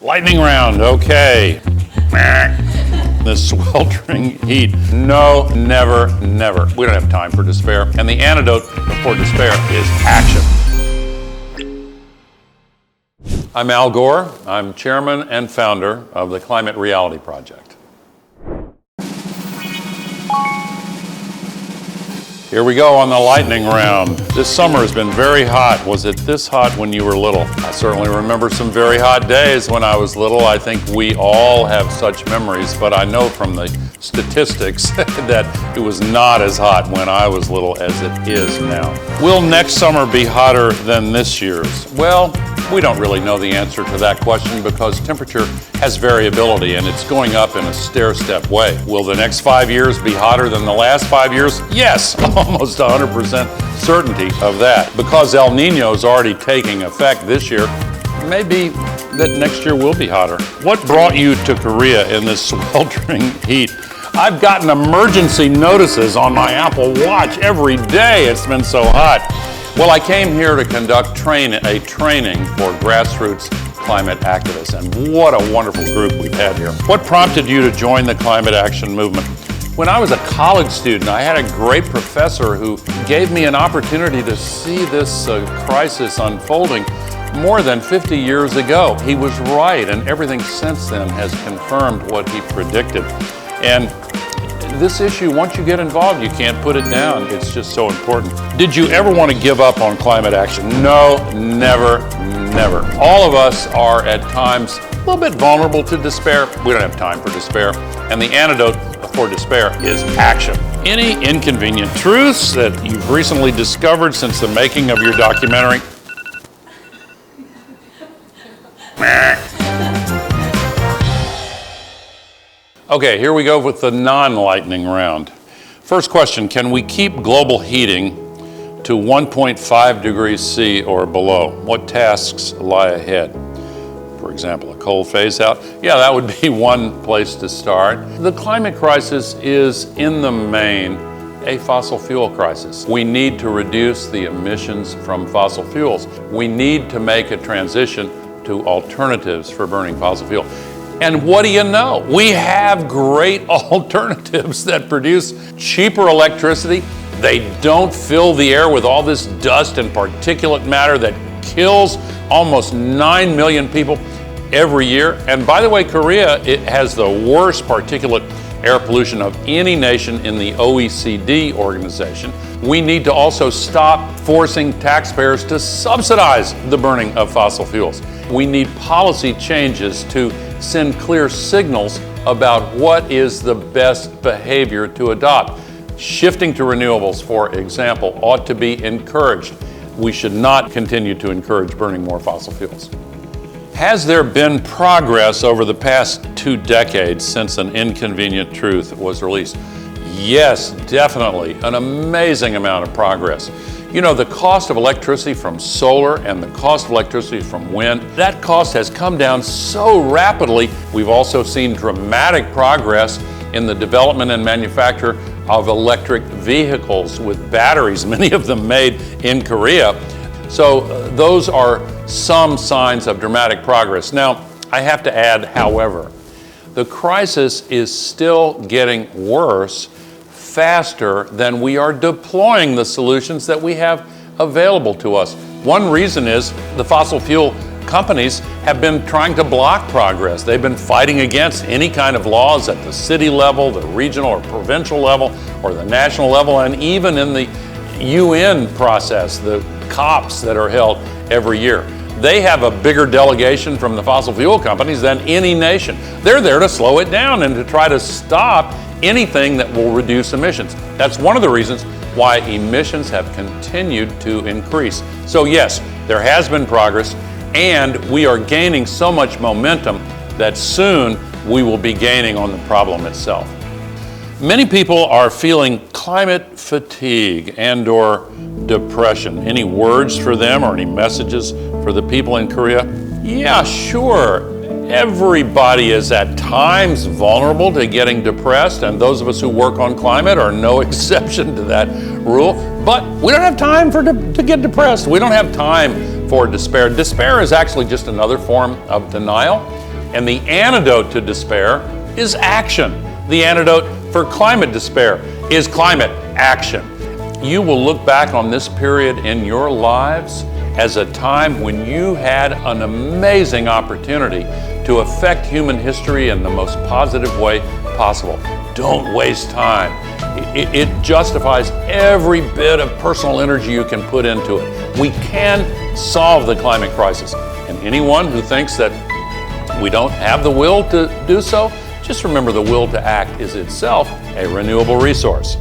Lightning round, okay. The sweltering heat. No, never, never. We don't have time for despair. And the antidote for despair is action. I'm Al Gore. I'm chairman and founder of the Climate Reality Project. Here we go on the lightning round. This summer has been very hot. Was it this hot when you were little? I certainly remember some very hot days when I was little. I think we all have such memories, but I know from the statistics that it was not as hot when I was little as it is now. Will next summer be hotter than this year's? Well, we don't really know the answer to that question because temperature has variability and it's going up in a stair-step way. Will the next 5 years be hotter than the last 5 years? Yes, almost 100% certainty of that. Because El Nino is already taking effect this year, maybe that next year will be hotter. What brought you to Korea in this sweltering heat? I've gotten emergency notices on my Apple Watch every day. It's been so hot. Well, I came here to conduct a training for grassroots climate activists, and what a wonderful group we've had here. What prompted you to join the climate action movement? When I was a college student, I had a great professor who gave me an opportunity to see this crisis unfolding more than 50 years ago. He was right, and everything since then has confirmed what he predicted. And this issue, once you get involved, you can't put it down. It's just so important. Did you ever want to give up on climate action? No, never, never. All of us are at times a little bit vulnerable to despair. We don't have time for despair. And the antidote for despair is action. Any inconvenient truths that you've recently discovered since the making of your documentary? Okay, here we go with the non-lightning round. First question, can we keep global heating to 1.5 degrees C or below? What tasks lie ahead? For example, a coal phase out? Yeah, that would be one place to start. The climate crisis is, in the main, a fossil fuel crisis. We need to reduce the emissions from fossil fuels. We need to make a transition to alternatives for burning fossil fuel. And what do you know? We have great alternatives that produce cheaper electricity. They don't fill the air with all this dust and particulate matter that kills almost 9 million people every year. And by the way, Korea, it has the worst particulate air pollution of any nation in the OECD organization. We need to also stop forcing taxpayers to subsidize the burning of fossil fuels. We need policy changes to send clear signals about what is the best behavior to adopt. Shifting to renewables, for example, ought to be encouraged. We should not continue to encourage burning more fossil fuels. Has there been progress over the past 2 decades since An Inconvenient Truth was released? Yes, definitely. An amazing amount of progress. You know, the cost of electricity from solar and the cost of electricity from wind, that cost has come down so rapidly. We've also seen dramatic progress in the development and manufacture of electric vehicles with batteries, many of them made in Korea. So those are some signs of dramatic progress. Now, I have to add, however, the crisis is still getting worse faster than we are deploying the solutions that we have available to us. One reason is the fossil fuel companies have been trying to block progress. They've been fighting against any kind of laws at the city level, the regional or provincial level, or the national level, and even in the UN process, the COPs that are held every year. They have a bigger delegation from the fossil fuel companies than any nation. They're there to slow it down and to try to stop anything that will reduce emissions. That's one of the reasons why emissions have continued to increase. So yes, there has been progress, and we are gaining so much momentum that soon we will be gaining on the problem itself. Many people are feeling climate fatigue and/or depression. Any words for them or any messages for the people in Korea? Yeah, sure. Everybody is at times vulnerable to getting depressed, and those of us who work on climate are no exception to that rule. But we don't have time to get depressed. We don't have time for despair. Despair is actually just another form of denial, and the antidote to despair is action. The antidote for climate despair is climate action. You will look back on this period in your lives as a time when you had an amazing opportunity to affect human history in the most positive way possible. Don't waste time. It justifies every bit of personal energy you can put into it. We can solve the climate crisis. And anyone who thinks that we don't have the will to do so, just remember the will to act is itself a renewable resource.